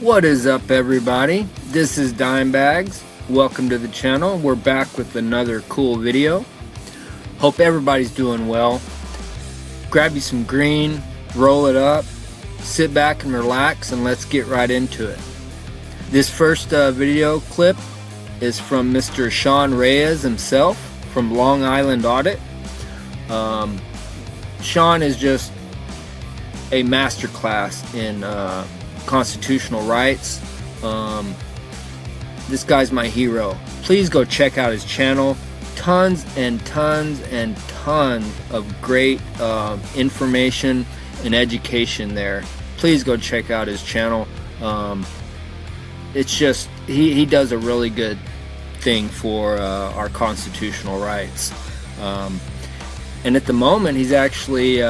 What is up, everybody? This is Dimebags. Welcome to the channel. We're back with another cool video. Hope everybody's doing well. Grab you some green, roll it up, sit back and relax, and let's get right into it. This first video clip is from Mr. Sean Reyes himself from Long Island Audit. Sean is just a masterclass in constitutional rights. This guy's my hero. Please go check out his channel. Tons and tons and tons of great information and education there. Please go check out his channel. It's just he does a really good thing for our constitutional rights. And at the moment he's actually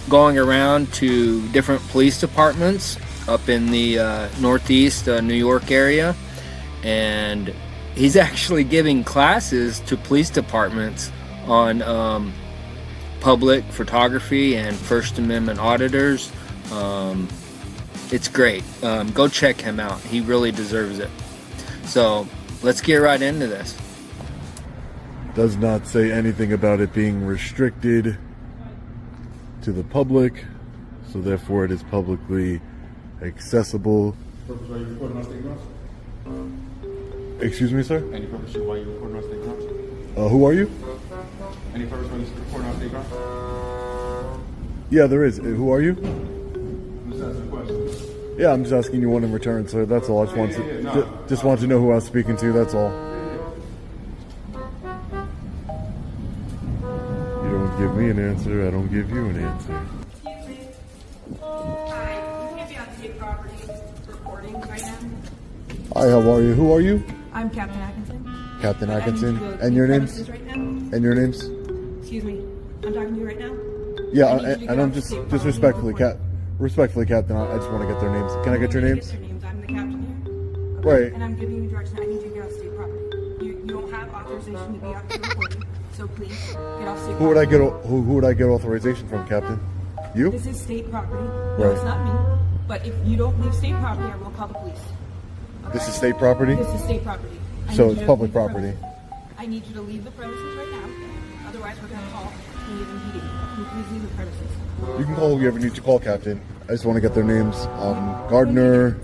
going around to different police departments up in the Northeast New York area, and he's actually giving classes to police departments on public photography and First Amendment auditors. It's great. Go check him out. He really deserves it. So let's get right into this. Does not say anything about it being restricted to the public, so therefore it is publicly accessible. Purpose why you recording on state grounds? Excuse me, sir? Any purpose why you recording on state grounds? Who are you? Any purpose why you recording on state grounds? Yeah, there is. Who are you? I'm just asking a question. Yeah, I'm just asking you one in return, sir. That's all. I just want to just want to know who I was speaking to. That's all. You don't give me an answer, I don't give you an answer. Excuse me. Hi, you can't be on state property recording right now. Hi, how are you? Who are you? I'm Captain Atkinson. Captain I need Atkinson. you to And leave your premises names? right now. And your names? Excuse me. I'm talking to you right now. Yeah, I need you to get and I'm off just state property respectfully, recording. respectfully, Captain. I just want to get their names. Can I get your You names? Get their names. I'm the captain here. Right. And I'm giving you direction. I need you to get off state property. You don't have authorization to be out here recording, so please get off state Who would I property. get? Who would I get authorization from, Captain? You? This is state property. No, Right. it's not me. But if you don't leave state property, I will call the police. This is state property. This is state property. I So need it's you to public leave the property. premises. I need you to leave the premises right now. Otherwise, we're going to call Canadian PD. Can you please leave the premises? You can call who you ever need to call, Captain. I just want to get their names. Gardner.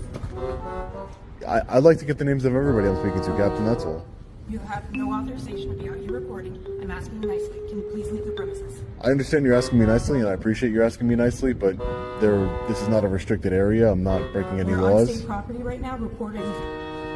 I'd like to get the names of everybody I'm speaking to, Captain. That's all. You have no authorization to be out here recording. I'm asking you nicely. Can you please leave the premises? I understand you're asking me nicely, and I appreciate you asking me nicely, but this is not a restricted area. I'm not breaking any We're on laws. state property right now recording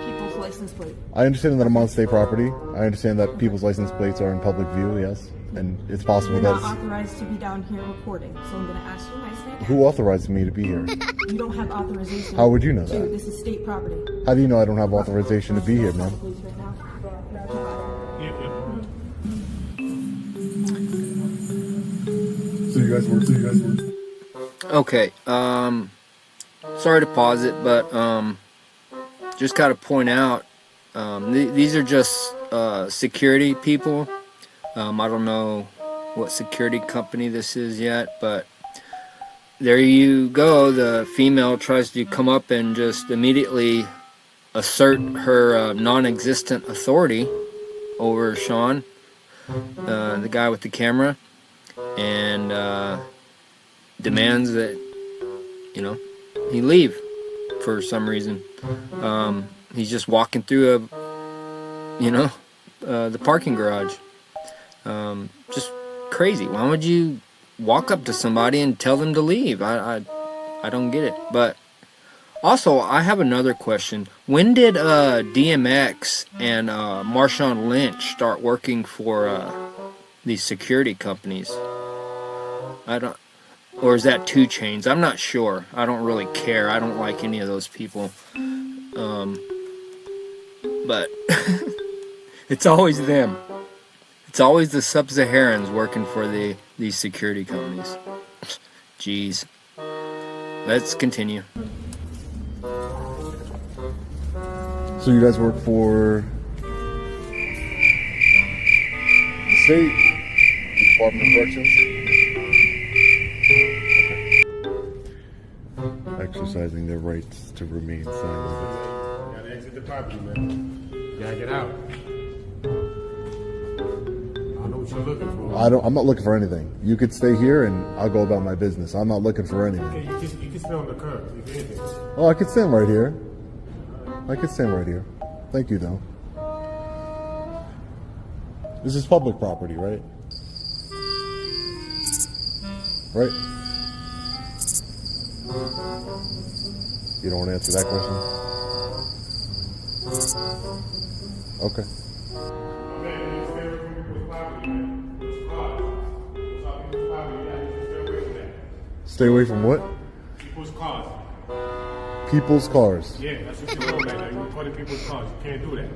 people's license plate. I understand that I'm on state property. I understand that people's license plates are in public view, yes. And it's possible You're that not authorized to be down here recording. So I'm going to ask you nicely again. Who authorized me to be here? You don't have authorization. How would you know that? This is state property. How do you know I don't have authorization to be here, man? Call the police right now. Get out your body. So you guys work. Okay, sorry to pause it, but just got to point out, these are just security people. I don't know what security company this is yet, but there you go. The female tries to come up and just immediately assert her non-existent authority over Sean, the guy with the camera, and demands that, you know, he leave for some reason. He's just walking through the parking garage. Just crazy. Why would you walk up to somebody and tell them to leave? I don't get it. But also, I have another question. When did DMX and Marshawn Lynch start working for these security companies? Or is that 2 Chainz? I'm not sure. I don't really care. I don't like any of those people. But it's always them. It's always the sub-Saharans working for these security companies. Jeez. Let's continue. So you guys work for the state, the Department of Corrections? Okay. exercising their rights to remain silent. You gotta exit the property, man. You gotta get out. I don't know what you're looking for. I'm not looking for anything. You could stay here and I'll go about my business. I'm not looking for anything. Okay, you can stay on the curb if anything. Oh, I could stand right here. I could stand right here. Thank you, though. This is public property, right? Right? You don't want to answer that question? Okay. Okay, you stay away from people's property, man. It's cars. It's all people's property. You gotta stay away from that. Stay away from what? People's cars. People's cars. Yeah, that's what you're doing right now. You're recording people's cars. You can't do that.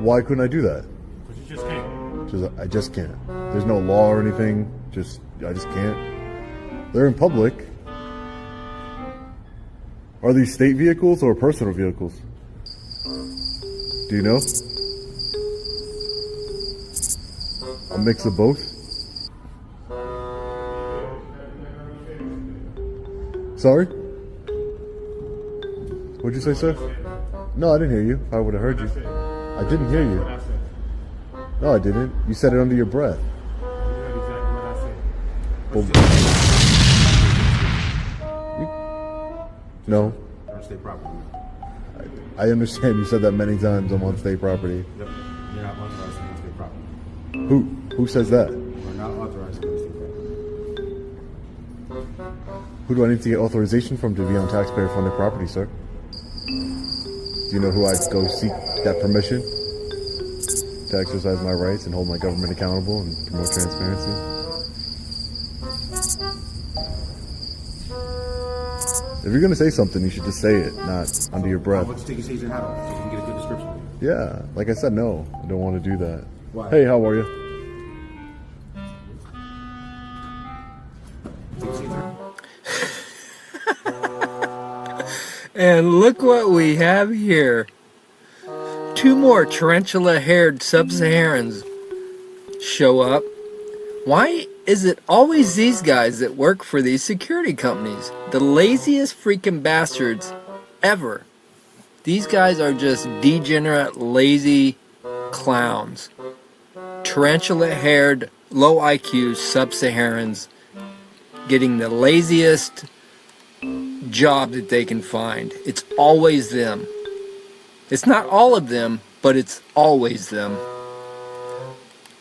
Why couldn't I do that? Because you just can't. I just can't. There's no law or anything. I just can't. They're in public. Are these state vehicles or personal vehicles? Do you know? A mix of both? Sorry? What'd you say, sir? No, I didn't hear you. I would have heard you. I didn't hear you. No, I didn't. You said it under your breath. Well, no. On state property. I understand you said that many times. I'm on state property. Yep. You're not authorized on state property. Who says that? We're not authorized on state property. Who do I need to get authorization from to be on taxpayer-funded property, sir? Do you know who I'd go seek that permission to exercise my rights and hold my government accountable and promote transparency? If you're going to say something, you should just say it, not under your breath. Let's take your season hat off so we can get a good description. Yeah, like I said, no, I don't want to do that. Why? Hey, how are you? And look what we have here. 2 more tarantula-haired sub-Saharans show up. Why is it always these guys that work for these security companies? The laziest freaking bastards ever. These guys are just degenerate, lazy clowns. Tarantula-haired, low IQ sub-Saharans getting the laziest job that they can find. It's always them. It's not all of them, but it's always them.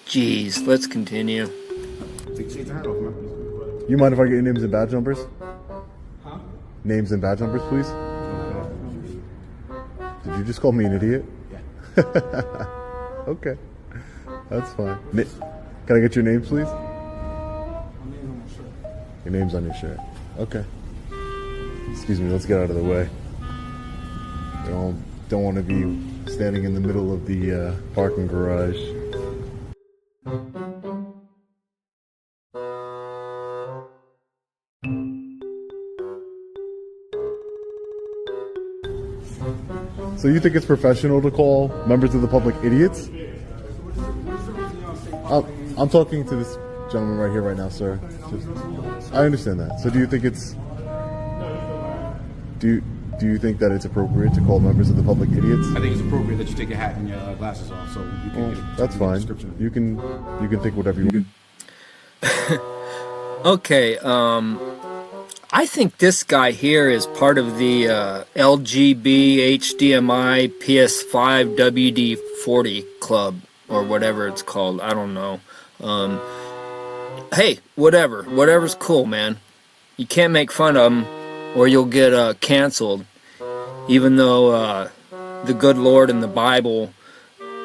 Jeez, let's continue. Take your season hat off, man. You mind if I get your names and badge numbers? Huh? Names and badge numbers, please? Did you just call me an idiot? Yeah. Okay. That's fine. Can I get your name, please? Your name's on your shirt. Okay. Excuse me, let's get out of the way. Don't want to be standing in the middle of the parking garage. So you think it's professional to call members of the public idiots? I'm talking to this gentleman right here, right now, sir. I understand that. So do you think it's... Do you think that it's appropriate to call members of the public idiots? I think it's appropriate that you take your hat and your glasses off so you can get a that's fine. description. You can think whatever you want. Okay, I think this guy here is part of the LGB HDMI PS5 WD-40 club, or whatever it's called. I don't know. Hey, whatever's cool, man. You can't make fun of them or you'll get canceled, even though the good Lord in the Bible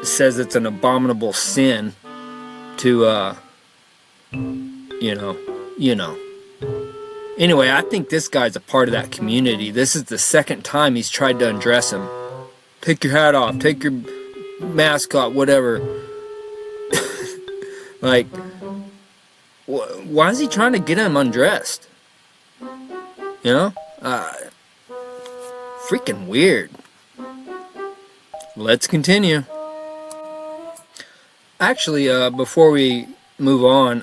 says it's an abominable sin to you know. Anyway, I think this guy's a part of that community. This is the second time he's tried to undress him. Take your hat off, take your mask off, whatever. Like, why is he trying to get him undressed? You know? Freaking weird. Let's continue. Actually, before we move on,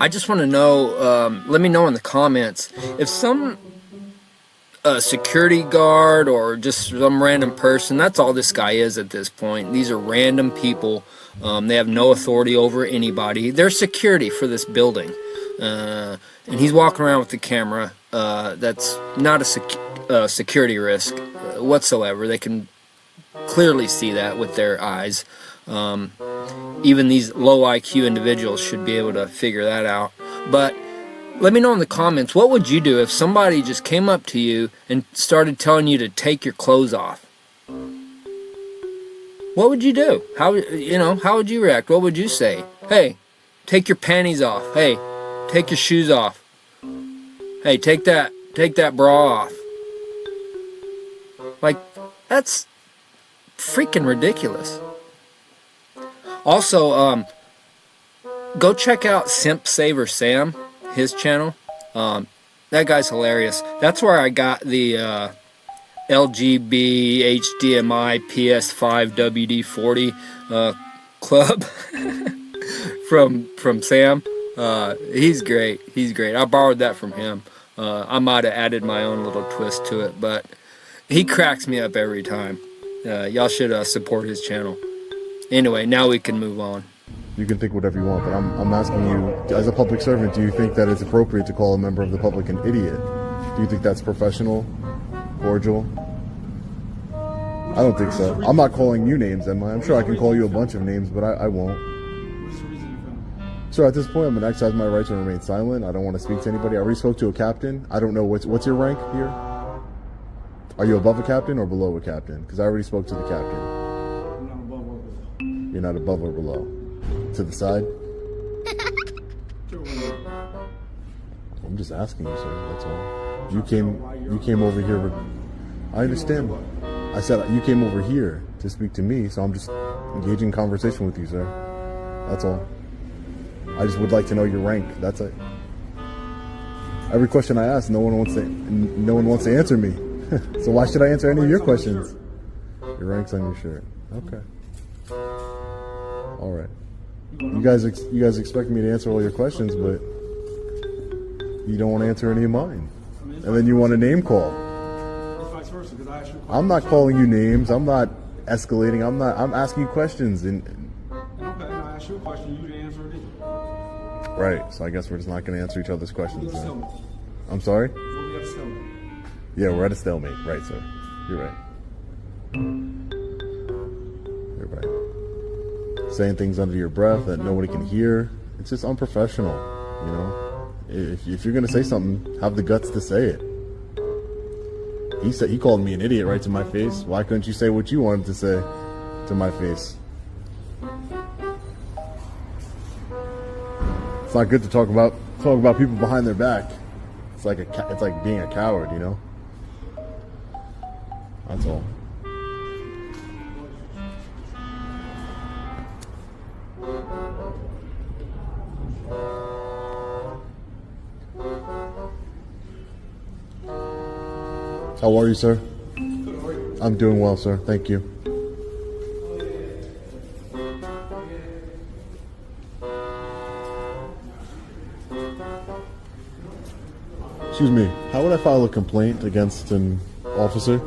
I just want to know, let me know in the comments, if some security guard or just some random person, that's all this guy is at this point. These are random people. They have no authority over anybody. They're security for this building. And he's walking around with the camera. That's not a security risk whatsoever. They can clearly see that with their eyes. Even these low IQ individuals should be able to figure that out. But let me know in the comments, what would you do if somebody just came up to you and started telling you to take your clothes off? What would you do? How would you react? What would you say? Hey, take your panties off. Hey, take your shoes off. Hey, take that bra off. Like, that's freaking ridiculous. Also, go check out Simp Saver Sam, his channel. That guy's hilarious. That's where I got the LGB HDMI PS5 WD-40 club from Sam. He's great. He's great. I borrowed that from him. I might have added my own little twist to it, but he cracks me up every time. Y'all should support his channel. Anyway, now we can move on. You can think whatever you want, but I'm asking you, as a public servant, do you think that it's appropriate to call a member of the public an idiot? Do you think that's professional, cordial? I don't think so. I'm not calling you names, am I? I'm sure I can call you a bunch of names, but I won't. So at this point, I'm going to exercise my right to remain silent. I don't want to speak to anybody. I already spoke to a captain. I don't know what's your rank here? Are you above a captain or below a captain? Because I already spoke to the captain. You're not above or below. To the side? I'm just asking you, sir. That's all. You came over here. I understand. I said you came over here to speak to me, so I'm just engaging in conversation with you, sir. That's all. I just would like to know your rank. That's it. Every question I ask, no one wants to answer me. So why should I answer any of your questions? Your rank's on your shirt. Okay. All right. You guys expect me to answer all your questions, but you don't want to answer any of mine. And then you want a name call. I'm not calling you names. I'm not escalating. I'm asking you questions. And Okay, I asked you a question. You didn't answer it. Right. So I guess we're just not going to answer each other's questions. We'll be at a Then. stalemate. I'm sorry? We'll be at a stalemate. Yeah, we're at a stalemate. Right, sir. You're right. You're right. Saying things under your breath that nobody can hear. It's just unprofessional, you know? If you're going to say something, have the guts to say it. He called me an idiot right to my face. Why couldn't you say what you wanted to say to my face? It's not good to talk about people behind their back. It's like being a coward, you know? That's all. How are you, sir? I'm doing well, sir. Thank you. Excuse me, how would I file a complaint against an officer?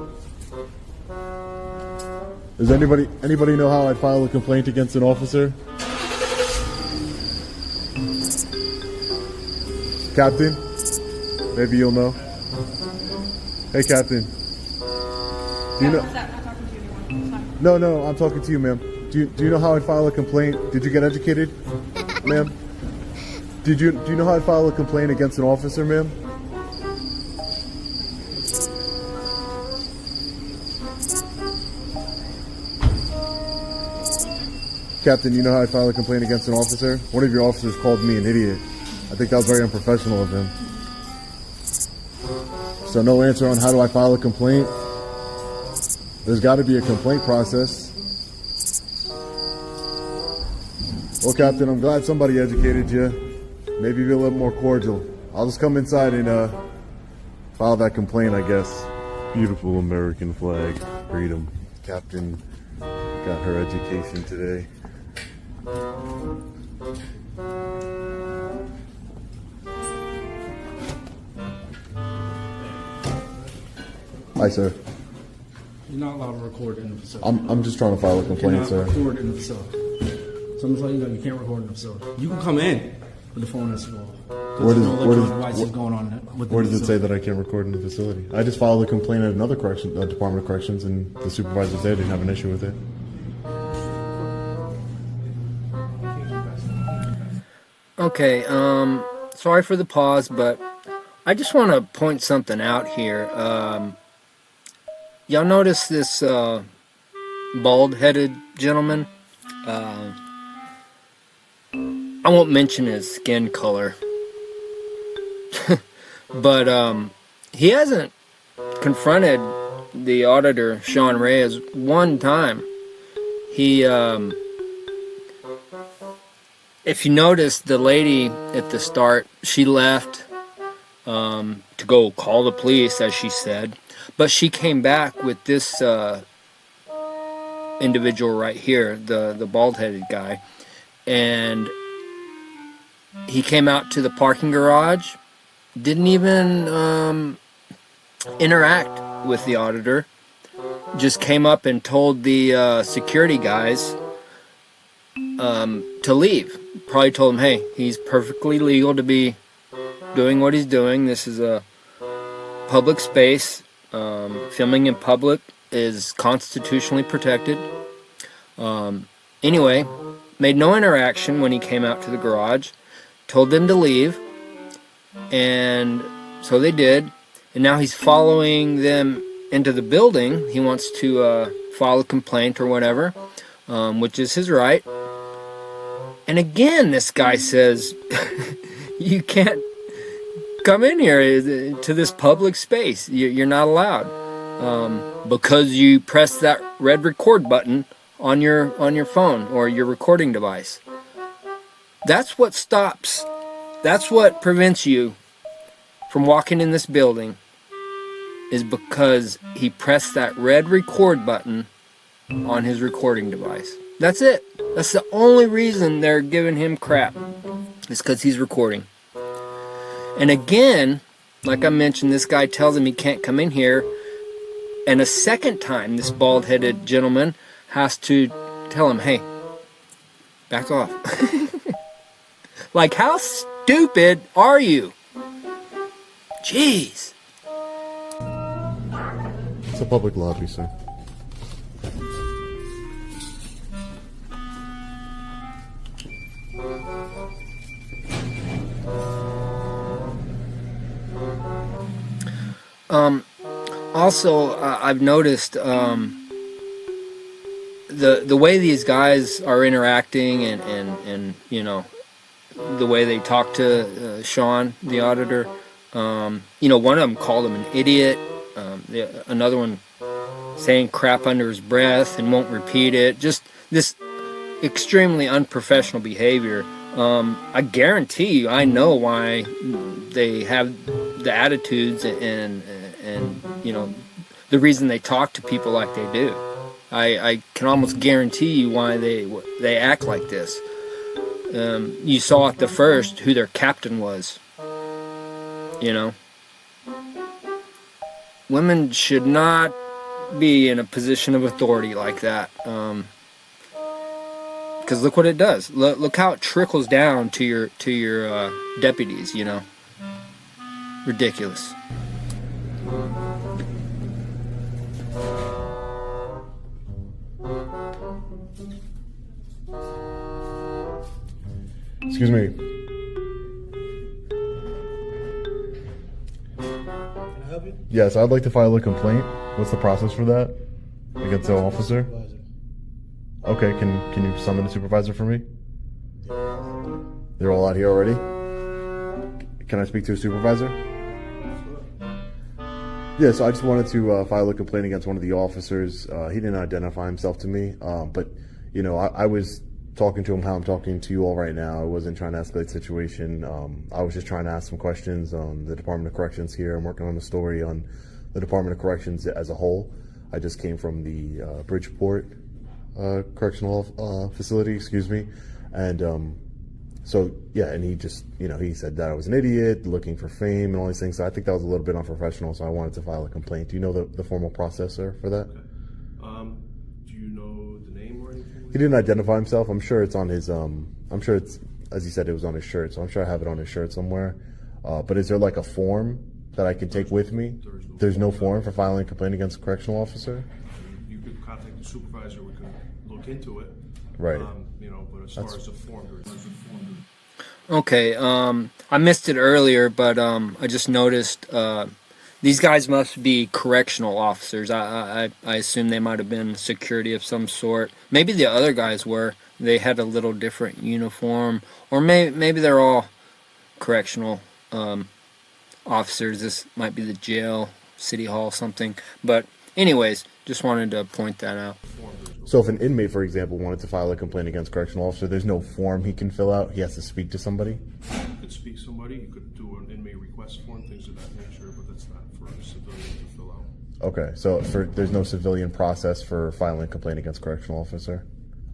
Does anybody know how I'd file a complaint against an officer? Captain? Maybe you'll know. Hey, Captain. Do you know? Not talking to anyone. No, I'm talking to you, ma'am. Do you know how I'd file a complaint? Did you get educated, ma'am? Do you know how I'd file a complaint against an officer, ma'am? Captain, you know how I'd file a complaint against an officer? One of your officers called me an idiot. I think that was very unprofessional of him. So no answer on how do I file a complaint? There's got to be a complaint process. Well, Captain, I'm glad somebody educated you. Maybe be a little more cordial. I'll just come inside and file that complaint, I guess. Beautiful American flag, freedom. Captain got her education today. Hi, sir. You're not allowed to record in the facility. I'm just trying to file a You complaint, cannot sir. record in the facility. So I'm just letting you know you can't record in the facility. You can come in with the phone that's involved. Where does- no where electronic does- devices going on with Where the does it say facility. that I can't record in the facility? I just filed a complaint at another Department of Corrections, and the supervisors there didn't have an issue with it. Okay, sorry for the pause, but I just want to point something out here. Y'all notice this bald-headed gentleman? I won't mention his skin color, but he hasn't confronted the auditor, Sean Reyes, one time. He, if you notice, the lady at the start, she left to go call the police, as she said, but she came back with this individual right here, the bald-headed guy, and he came out to the parking garage, didn't even interact with the auditor, just came up and told the security guys to leave. Probably told him, hey, he's perfectly legal to be doing what he's doing. This is a public space. Filming in public is constitutionally protected. Anyway, made no interaction when he came out to the garage. Told them to leave. And so they did. And now he's following them into the building. He wants to file a complaint or whatever, which is his right. And again, this guy says, you can't come in here to this public space. You're not allowed. Because you press that red record button on your phone or your recording device. That's what stops. That's what prevents you from walking in this building, is because he pressed that red record button on his recording device. That's it. That's the only reason they're giving him crap, is because he's recording. And again, like I mentioned, this guy tells him he can't come in here. And a second time, this bald-headed gentleman has to tell him, hey, back off. Like, how stupid are you? Jeez. It's a public lobby, sir. Also, I've noticed the way these guys are interacting and you know, the way they talk to Sean, the auditor. You know, one of them called him an idiot. Another one saying crap under his breath and won't repeat it. Just this extremely unprofessional behavior. I guarantee you, I know why they have the attitudes and you know, the reason they talk to people like they do. I can almost guarantee you why they act like this. You saw at the first who their captain was. You know, women should not be in a position of authority like that. Because look what it does. Look how it trickles down to your deputies. You know, ridiculous. Excuse me. Can I help you? Yes, I'd like to file a complaint. What's the process for that? Against the officer? Supervisor. Okay, can you summon a supervisor for me? They're all out here already? Can I speak to a supervisor? Yeah, so I just wanted to file a complaint against one of the officers. He didn't identify himself to me, but, you know, I was talking to him how I'm talking to you all right now. I wasn't trying to escalate the situation. I was just trying to ask some questions on the Department of Corrections here. I'm working on a story on the Department of Corrections as a whole. I just came from the Bridgeport Correctional Facility, excuse me, and So yeah, and he just, he said that I was an idiot, looking for fame and all these things. So I think that was a little bit unprofessional. So I wanted to file a complaint. Do you know the formal process, sir, for that? Okay. Do you know the name or anything? He didn't identify himself. I'm sure it's on his. I'm sure it's, as he said, it was on his shirt. So I'm sure I have it on his shirt somewhere. But is there like a form that I can take with me? There's no form for filing a complaint against a correctional officer. You could contact the supervisor. We could look into it. Right. But as far as the form, Okay, I missed it earlier, but I just noticed these guys must be correctional officers. I assume they might have been security of some sort. Maybe the other guys were. They had a little different uniform, or maybe they're all correctional officers. This might be the jail, city hall, something. But anyways, just wanted to point that out. So if an inmate, for example, wanted to file a complaint against a correctional officer, there's no form he can fill out. He has to speak to somebody. you could speak to somebody. You could do an inmate request form, things of that nature. But that's not for a civilian to fill out. Okay, so there's no civilian process for filing a complaint against a correctional officer,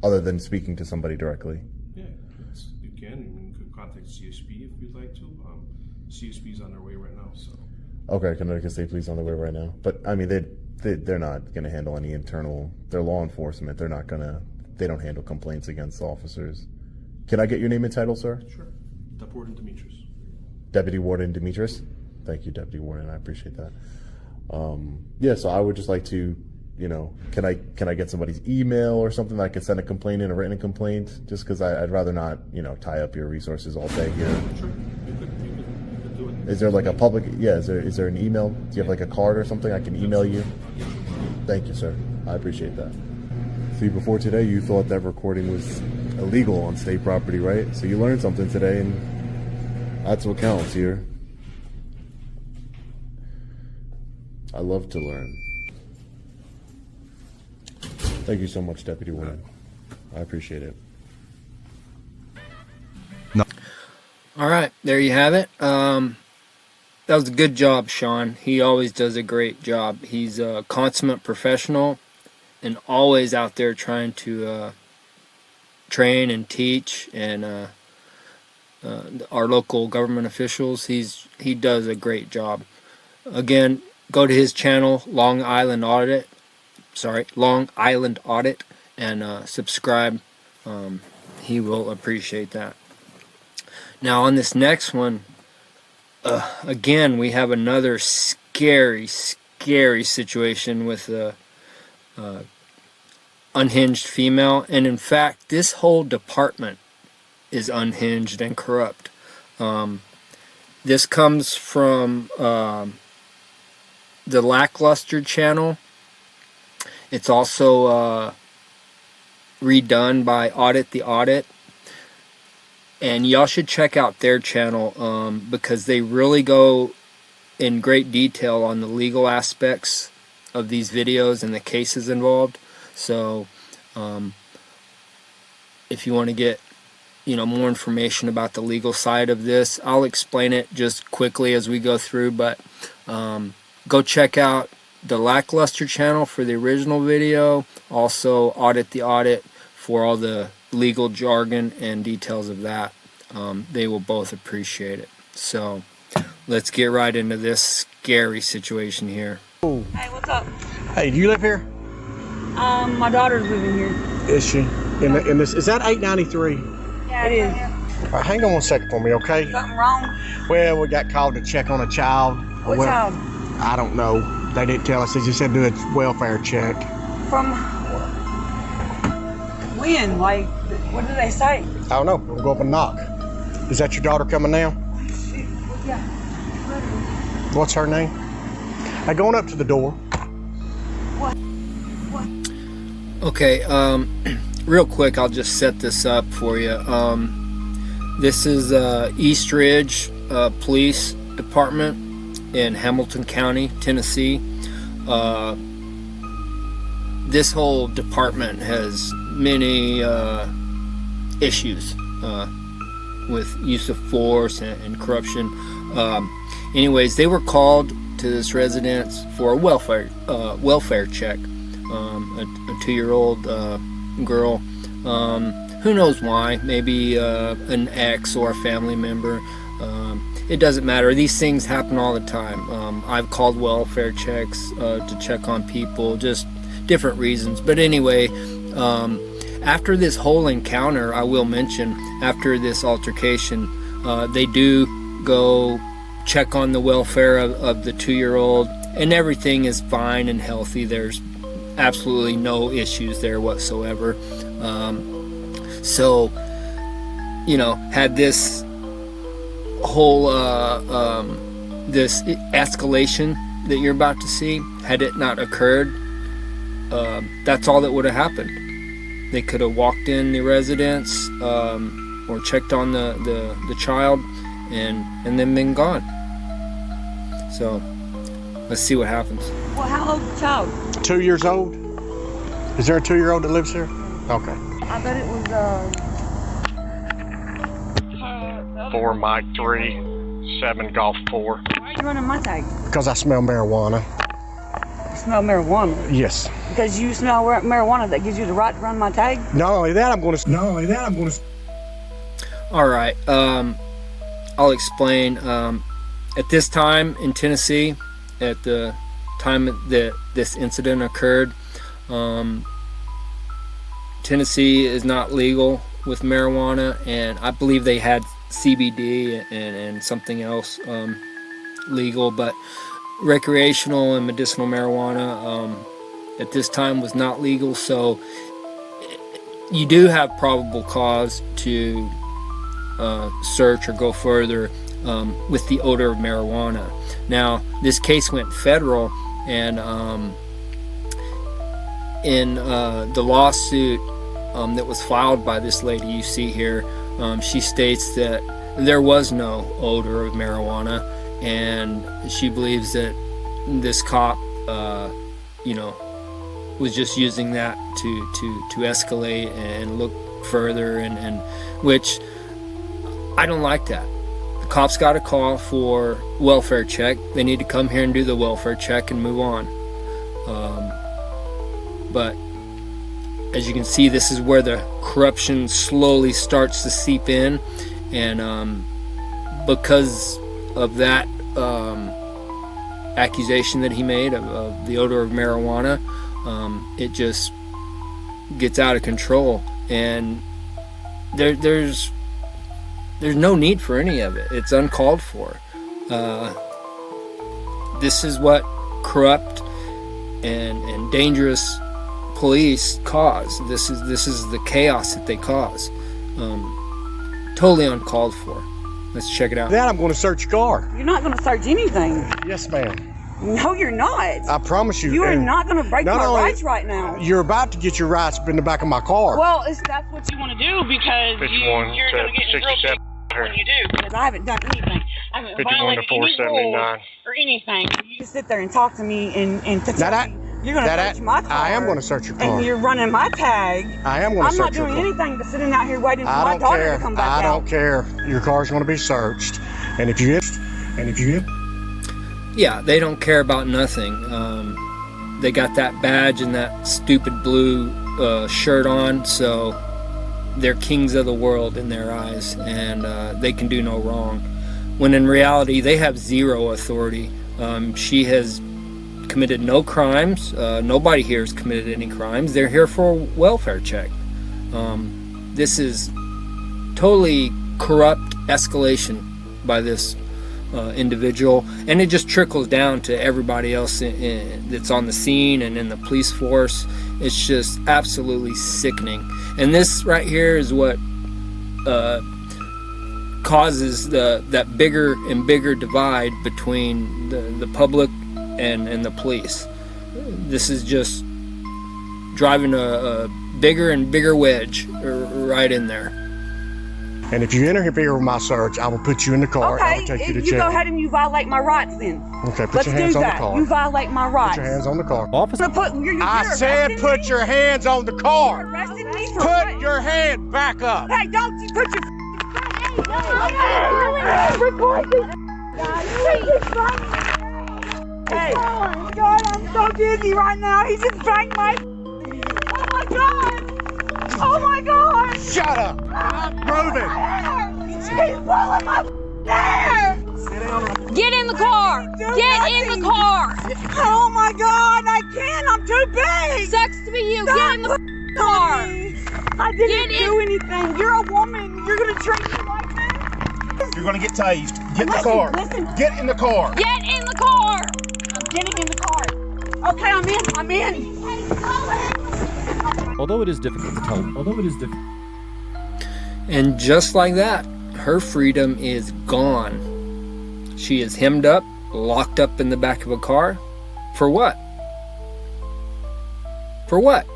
other than speaking to somebody directly. Yeah, you can. You could contact CSP if you'd like to. CSP's on their way right now, so. Okay, Connecticut State Police on the way right now. But I mean, they're not going to handle any internal. They're law enforcement. They're not going to. They don't handle complaints against officers. Can I get your name and title, sir? Sure. Deputy Warden Demetrius. Deputy Warden Demetrius. Thank you, Deputy Warden. I appreciate that. Yeah, so I would just like to, can I get somebody's email or something that I could send a complaint in, a written complaint? Just because I'd rather not, tie up your resources all day here. Sure. You could do it. Is there like a public? Yeah. Is there an email? Do you have like a card or something I can email you? Thank you, sir. I appreciate that. See, before today, you thought that recording was illegal on state property, right? So you learned something today, and that's what counts here. I love to learn. Thank you so much, Deputy Warden. I appreciate it. All right, there you have it. That was a good job, Sean. He always does a great job. He's a consummate professional and always out there trying to train and teach and our local government officials. He does a great job. Again, go to his channel, Long Island Audit, and subscribe. He will appreciate that. Now on this next one, again, we have another scary situation with a unhinged female, and in fact, this whole department is unhinged and corrupt. This comes from the Lackluster channel. It's also redone by Audit. And y'all should check out their channel because they really go in great detail on the legal aspects of these videos and the cases involved. So if you want to get more information about the legal side of this, I'll explain it just quickly as we go through, but go check out the Lackluster channel for the original video, also Audit for all the legal jargon and details of that. They will both appreciate it. So let's get right into this scary situation here. Hey, what's up? Hey, do you live here? My daughter's living here. Is she? In this, is that 893? Yeah, it is. All right, hang on 1 second for me, okay? Something wrong? Well, we got called to check on a child. What child? I don't know. They didn't tell us. They just said do a welfare check. From when? Like, what did they say? I don't know. We'll go up and knock. Is that your daughter coming now? Yeah. What's her name? Hey, going up to the door. Okay, real quick, I'll just set this up for you. This is East Ridge Police Department in Hamilton County, Tennessee. This whole department has many issues with use of force and corruption. Anyways, they were called to this residence for a welfare check. A 2-year-old girl. Who knows why? Maybe an ex or a family member. It doesn't matter. These things happen all the time. I've called welfare checks to check on people, just different reasons. But anyway, after this whole encounter, I will mention, after this altercation, they do go check on the welfare of the 2-year-old, and everything is fine and healthy. There's absolutely no issues there whatsoever. So, you know, had this whole this escalation that you're about to see, had it not occurred, that's all that would have happened. They could have walked in the residence or checked on the child and then been gone. So let's see what happens. Well, how old is the child? 2 years old. Is there a 2-year-old that lives here? Okay. I bet it was 4 Mike 3, 7 Golf 4. Why are you running my tag? Because I smell marijuana. You smell marijuana. Yes. Because you smell marijuana, that gives you the right to run my tag? Not only that, I'm going to. All right. I'll explain. At this time in Tennessee, at the time that this incident occurred, Tennessee is not legal with marijuana, and I believe they had CBD and something else legal, but recreational and medicinal marijuana at this time was not legal. So you do have probable cause to search or go further with the odor of marijuana. Now, this case went federal, and in the lawsuit that was filed by this lady you see here, she states that there was no odor of marijuana, and she believes that this cop, you know, was just using that to escalate and look further, and which I don't like that. The cops got a call for welfare check. They need to come here and do the welfare check and move on. But as you can see, this is where the corruption slowly starts to seep in, and because of that accusation that he made of the odor of marijuana, it just gets out of control, and there's no need for any of it. It's uncalled for. This is what corrupt and dangerous police cause. This is the chaos that they cause. Totally uncalled for. Let's check it out. Then I'm going to search your car. You're not going to search anything. Yes, ma'am. No, you're not. I promise you. You are and not going to break not my only- rights right now. You're about to get your rights in the back of my car. Well, that's what you want to do, because you're going to get in real big when you do. Because I haven't done anything. I haven't 51 to violated any 479. rules or anything. You just sit there and talk to me and to Now tell me you're going to search my car. I am going to search your car. And you're running my tag. I am going to I'm not search your doing car. anything but sitting out here waiting for I my don't daughter care. to come back I out. don't care. Your car's going to be searched, and if you Yeah, they don't care about nothing. They got that badge and that stupid blue shirt on, so they're kings of the world in their eyes, and they can do no wrong. When in reality, they have zero authority. She has committed no crimes. Nobody here has committed any crimes. They're here for a welfare check. This is totally corrupt escalation by this individual, and it just trickles down to everybody else that's on the scene and in the police force. It's just absolutely sickening, and this right here is what causes that bigger and bigger divide between the public and the police. This is just driving a bigger and bigger wedge right in there. And if you interfere with my search, I will put you in the car and I will take you to you jail. go ahead and you violate my rights then. Okay, put Let's your hands do on the that. car. You violate my rights. Put your hands on the car. Officer, I said put your hands on the car. You're arresting me for Put what? your hand back up. Hey, don't you put your Hey, God, I'm so dizzy right now. He just banged my. Oh my God! Oh my God! Shut up. Prove it. She's pulling my hair! Get in the car! Get in the car! Oh my God, I can't, I'm too big! Sucks to be you, get in the car! I didn't do anything, you're a woman, you're gonna treat me like this? You're gonna get tased. Get in the car. Get in the car. Get in the car! I'm getting in the car. Okay, I'm in. Although it is difficult to tell, And just like that, her freedom is gone. She is hemmed up, locked up in the back of a car. For what? For what?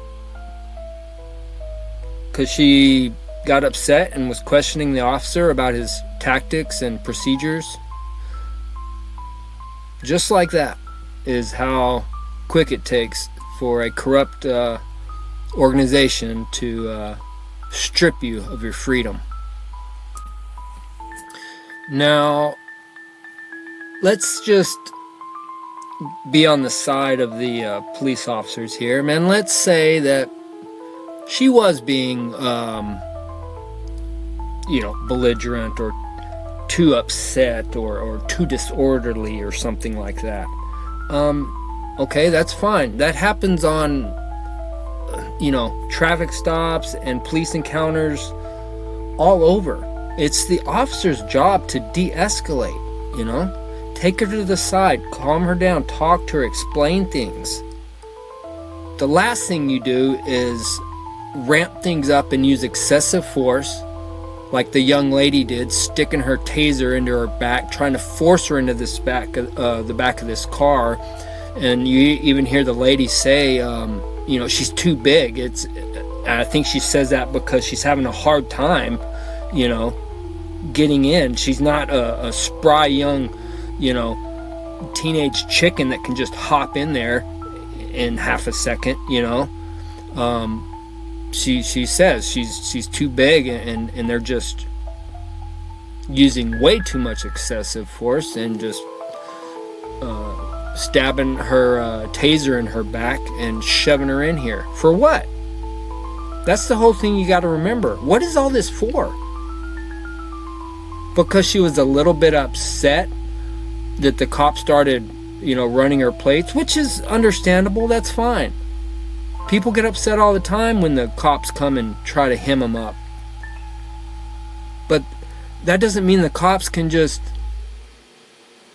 Because she got upset and was questioning the officer about his tactics and procedures. Just like that is how quick it takes for a corrupt organization to strip you of your freedom. Now, let's just be on the side of the police officers here, man. Let's say that she was being, belligerent or too upset or too disorderly or something like that. Okay, that's fine. That happens on, traffic stops and police encounters all over. It's the officer's job to de-escalate, Take her to the side, calm her down, talk to her, explain things. The last thing you do is ramp things up and use excessive force, like the young lady did, sticking her taser into her back, trying to force her into the back of this car. And you even hear the lady say, she's too big. I think she says that because she's having a hard time, getting in. She's not a spry young, teenage chicken that can just hop in there in half a second, She says she's too big, and they're just using way too much excessive force and just stabbing her taser in her back and shoving her in here. For what? That's the whole thing you got to remember. What is all this for? Because she was a little bit upset that the cop started, running her plates, which is understandable. That's fine. People get upset all the time when the cops come and try to hem them up. But that doesn't mean the cops can just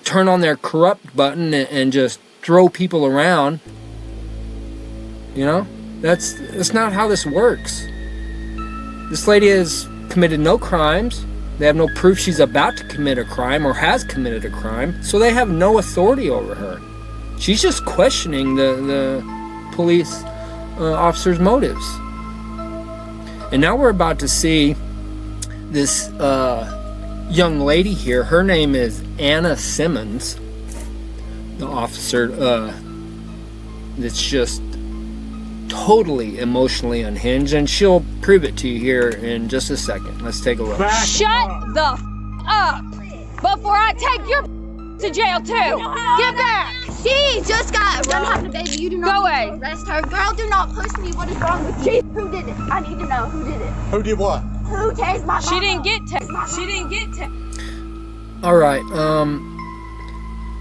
turn on their corrupt button and just throw people around. That's not how this works. This lady has committed no crimes. They have no proof she's about to commit a crime or has committed a crime, so they have no authority over her. She's just questioning the police officer's motives. And now we're about to see this young lady here. Her name is Anna Simmons, the officer that's just totally emotionally unhinged, and she'll prove it to you here in just a second. Let's take a look. Shut the up before I take your to jail too. Get back. She just got done having a baby. You do not Go away. arrest her. Girl, do not push me. What is wrong with you? Who did it? I need to know who did it. Who did what? Who tased my mama? She didn't get tased. All right,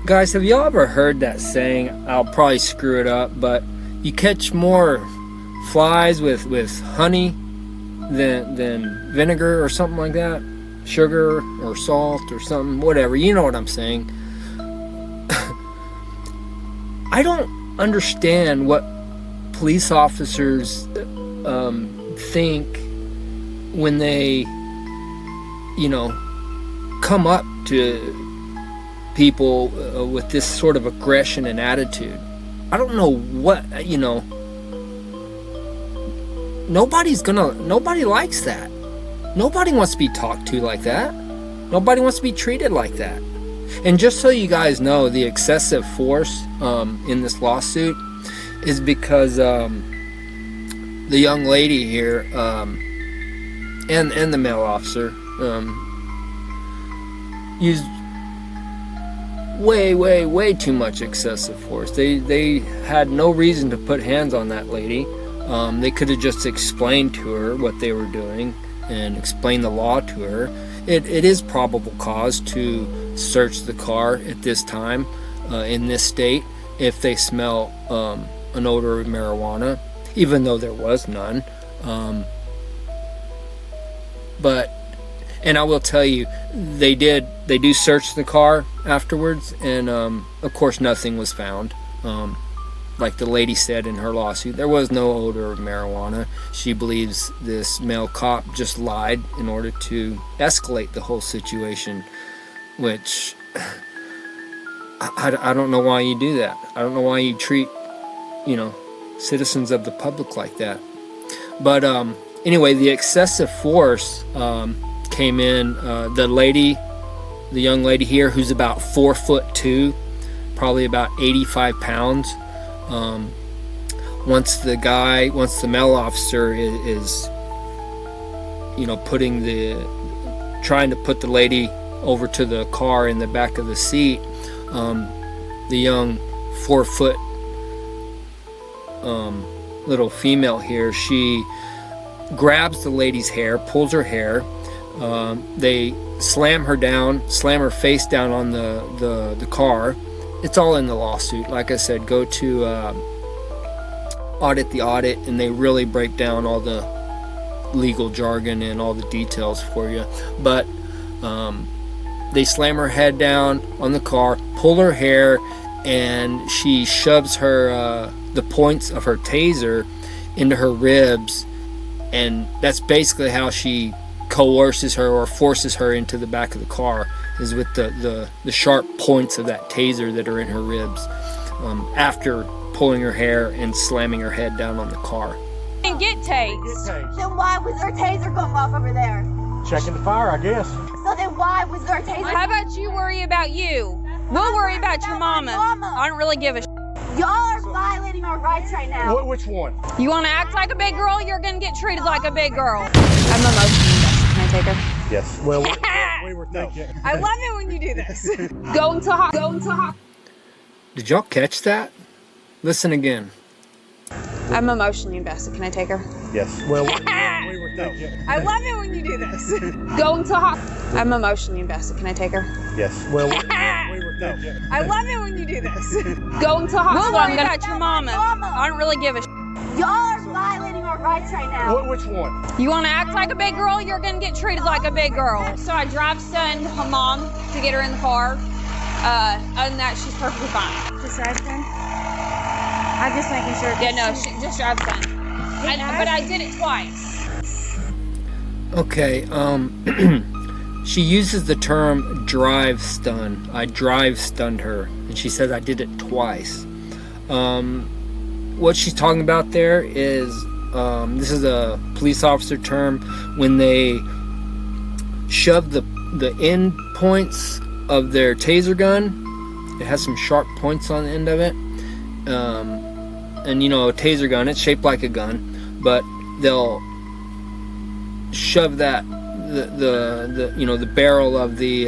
guys, have y'all ever heard that saying? I'll probably screw it up, but you catch more flies with honey than vinegar or something like that, sugar or salt or something, whatever. You know what I'm saying. I don't understand what police officers think when they, come up to people with this sort of aggression and attitude. I don't know what, nobody likes that. Nobody wants to be talked to like that. Nobody wants to be treated like that. And just so you guys know, the excessive force in this lawsuit is because the young lady here and the male officer used way too much excessive force. They had no reason to put hands on that lady. They could have just explained to her what they were doing and explained the law to her. It is probable cause to search the car at this time in this state if they smell an odor of marijuana, even though there was none. And I will tell you, they do search the car afterwards, and of course nothing was found. Like the lady said in her lawsuit, there was no odor of marijuana. She believes this male cop just lied in order to escalate the whole situation, which I don't know why you do that. I don't know why you treat, citizens of the public like that. But anyway, the excessive force came in. The young lady here, who's about 4'2", probably about 85 pounds. Once the male officer is trying to put the lady over to the car in the back of the seat, the young 4-foot little female here, she grabs the lady's hair, pulls her hair. They slam her face down on the car. It's all in the lawsuit. Like I said, go to Audit the Audit, and they really break down all the legal jargon and all the details for you. But they slam her head down on the car, pull her hair, and she shoves the points of her taser into her ribs, and that's basically how she coerces her or forces her into the back of the car, is with the sharp points of that taser that are in her ribs, after pulling her hair and slamming her head down on the car. And get tased. Then why was there a taser going off over there? Checking the fire, I guess. So then why was there a taser? How about you worry about you? We'll worry about your mama. I don't really give a Y'all are violating our rights right now. Which one? You want to act like a big girl? You're going to get treated like a big girl. I'm emotional. Can I take her? Yes. Well, we were thinking. I love it when you do this. Go into hot. Did y'all catch that? Listen again. I'm emotionally invested. Can I take her? Yes. Well, we were thinking. I love it when you do this. Go into hot. I'm emotionally invested. Can I take her? Yes. Well, we were thinking. I love it when you do this. Go into hot. We'll worry about your mama. I don't really give a Y'all are violating our rights right now. Which one? You want to act like a big girl? You're going to get treated like a big girl. So I drive son her mom to get her in the car. Other than that, she's perfectly fine. Just drive son? I'm just making sure. Yeah, no, she just drives son. But I did it twice. Okay, she uses the term drive stun. I drive stunned her, and she says I did it twice. What she's talking about there is, this is a police officer term, when they shove the end points of their taser gun. It has some sharp points on the end of it. And a taser gun, it's shaped like a gun, but they'll shove that the barrel of the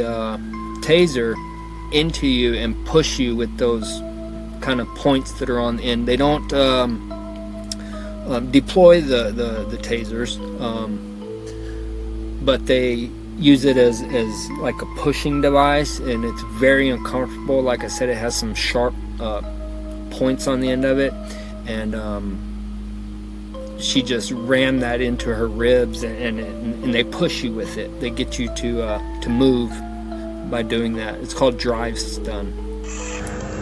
taser into you and push you with those kind of points that are on the end. They don't deploy the tasers, but they use it as like a pushing device, and it's very uncomfortable. Like I said, it has some sharp points on the end of it, and she just rammed that into her ribs, and they push you with it. They get you to move by doing that. It's called drive stun.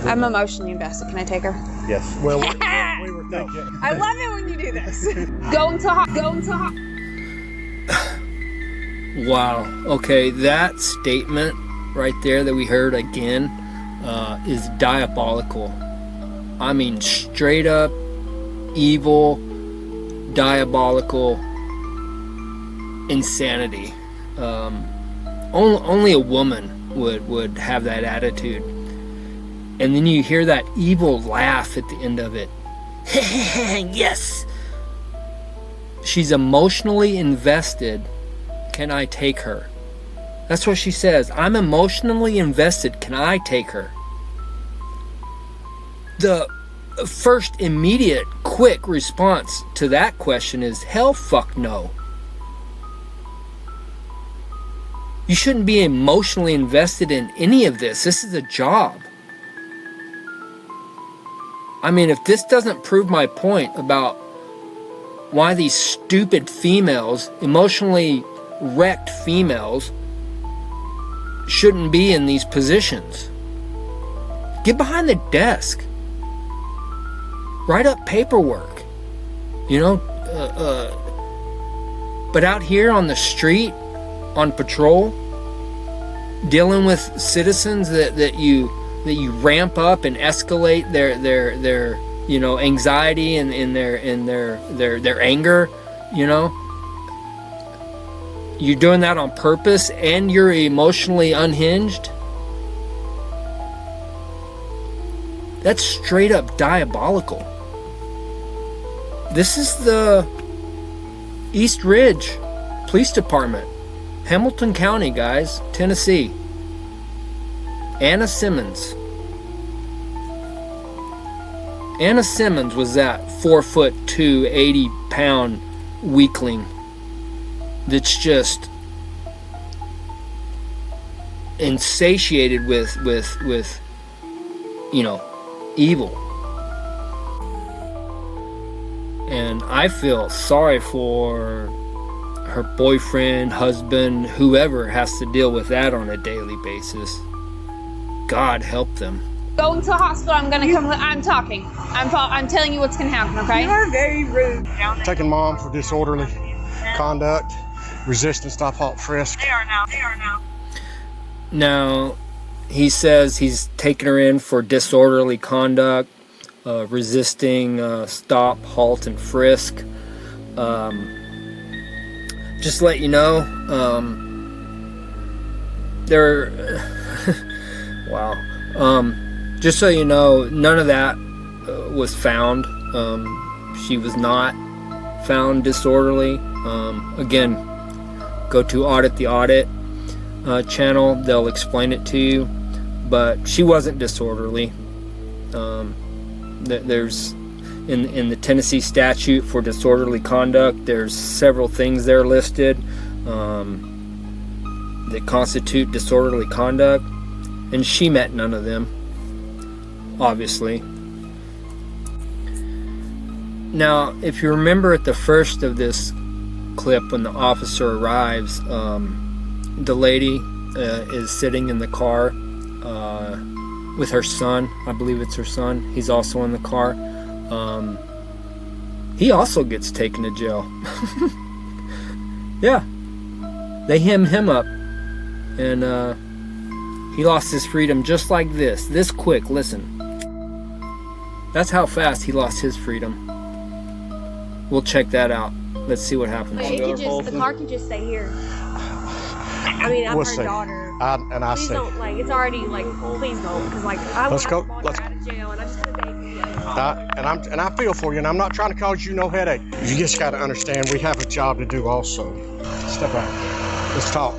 I'm emotionally invested. Can I take her? Yes. Well, we were thinking. I love it when you do this. Go into hot. Wow. Okay, that statement right there that we heard again is diabolical. I mean, straight up evil, diabolical insanity. Only a woman would have that attitude. And then you hear that evil laugh at the end of it. Yes! She's emotionally invested. Can I take her? That's what she says. I'm emotionally invested. Can I take her? first immediate quick response to that question is hell fuck no. You shouldn't be emotionally invested in any of this. This is a job. I mean, if this doesn't prove my point about why these stupid females, emotionally wrecked females, shouldn't be in these positions. Get behind the desk. Write up paperwork. You know, but out here on the street, on patrol, dealing with citizens that you ramp up and escalate their you know, anxiety and their anger, you know, you're doing that on purpose and you're emotionally unhinged. That's straight up diabolical. This is the East Ridge Police Department, Hamilton County, guys, Tennessee. Anna Simmons. Anna Simmons was that 4'2", 80-pound weakling that's just insatiated with you know, evil. And I feel sorry for her boyfriend, husband, whoever has to deal with that on a daily basis. God help them. Going to the hospital, I'm gonna come. I'm talking. I'm telling you what's gonna happen, okay? You are very rude. Taking mom for disorderly conduct, resisting stop, halt, frisk. They are now. Now, he says he's taking her in for disorderly conduct, resisting stop, halt, and frisk. Just to let you know, wow. Just so you know, none of that was found. She was not found disorderly. Again, go to Audit the Audit channel. They'll explain it to you. But she wasn't disorderly. There's in the Tennessee statute for disorderly conduct, there's several things there listed that constitute disorderly conduct, and she met none of them, obviously. Now, if you remember at the first of this clip, when the officer arrives, the lady is sitting in the car with her son. I believe it's her son. He's also in the car. He also gets taken to jail. Yeah, they hem him up, and he lost his freedom just like this quick. Listen, that's how fast he lost his freedom. We'll check that out. Let's see what happens. The car can just stay here. I mean, I'm her daughter. Please don't, like, it's already, like, please don't, because, like, I want to walk out of jail, and I just want to beg you. And I feel for you, and I'm not trying to cause you no headache. You just got to understand, we have a job to do also. Step out. Let's talk.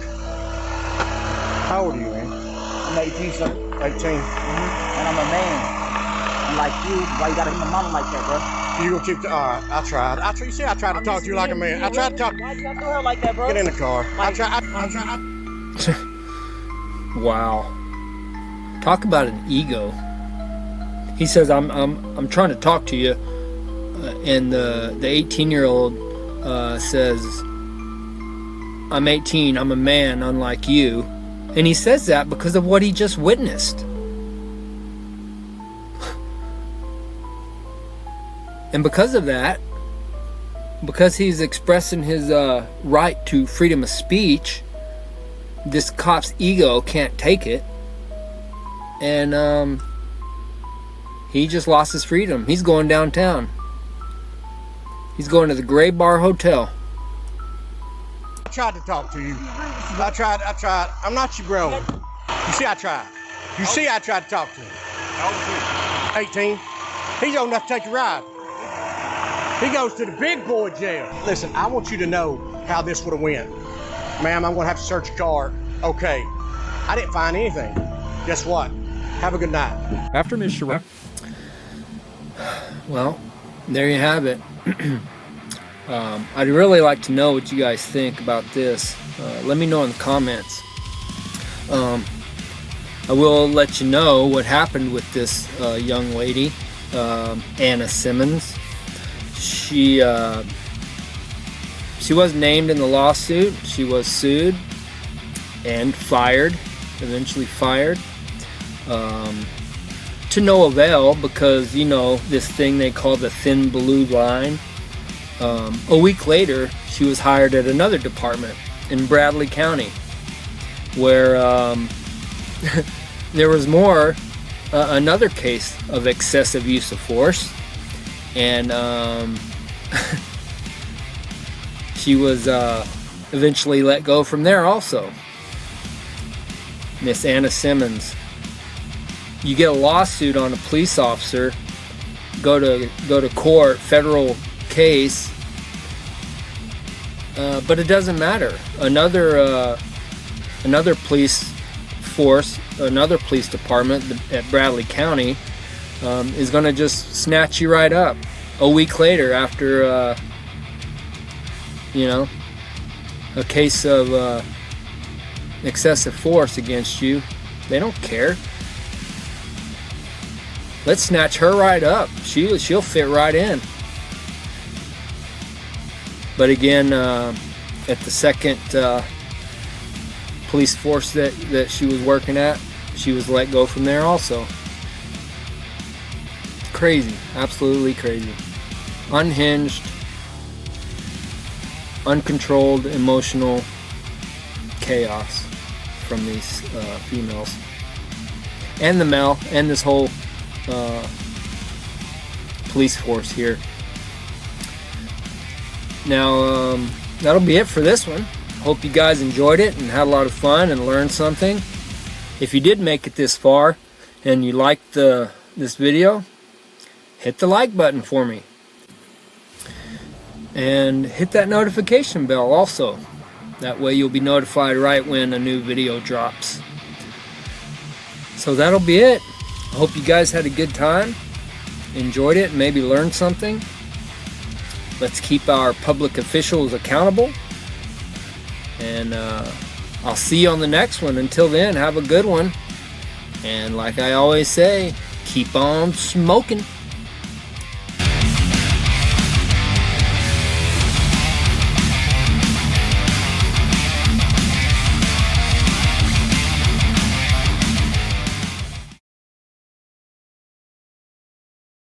How old are you, man? I'm 18, sir. 18. And I'm a man. I'm like you. Why you gotta hit my mama like that, bro? You gonna keep the, I tried. You see, I tried to talk to you like a man. I tried to talk. Why'd you have to do her like that, bro? Get in the car. Like, I tried. Wow. Talk about an ego. He says, I'm trying to talk to you, and the 18-year-old says, I'm 18, I'm a man unlike you. And he says that because of what he just witnessed. And because of that, because he's expressing his right to freedom of speech, this cop's ego can't take it. And he just lost his freedom. He's going downtown. He's going to the Gray Bar Hotel. I tried to talk to you. I tried. I'm not your bro. You see, I tried. You see, I tried to talk to him. How old is he? 18. He's old enough to take a ride. He goes to the big boy jail. Listen, I want you to know how this would have went. Ma'am, I'm going to have to search your car. Okay. I didn't find anything. Guess what? Have a good night. After Ms. Sherrill. Well, there you have it. I'd really like to know what you guys think about this. Let me know in the comments. I will let you know what happened with this young lady, Anna Simmons. She was named in the lawsuit. She was sued and fired, eventually fired. To no avail, because, you know, this thing they call the thin blue line. A week later, she was hired at another department in Bradley County, where there was another case of excessive use of force, and she was eventually let go from there also. Miss Anna Simmons. You get a lawsuit on a police officer, go to court, federal case, but it doesn't matter. Another police force, another police department at Bradley County is going to just snatch you right up a week later after you know, a case of excessive force against you. They don't care. Let's snatch her right up. She'll fit right in. But again, at the second police force that she was working at, she was let go from there also. Crazy, absolutely crazy. Unhinged, uncontrolled emotional chaos from these females and the male and this whole police force here. Now that'll be it for this one. Hope you guys enjoyed it and had a lot of fun and learned something. If you did make it this far and you liked this video, hit the like button for me and hit that notification bell also. That way you'll be notified right when a new video drops. So that'll be it. I hope you guys had a good time, enjoyed it, and maybe learned something. Let's keep our public officials accountable. And I'll see you on the next one. Until then, have a good one. And like I always say, keep on smoking.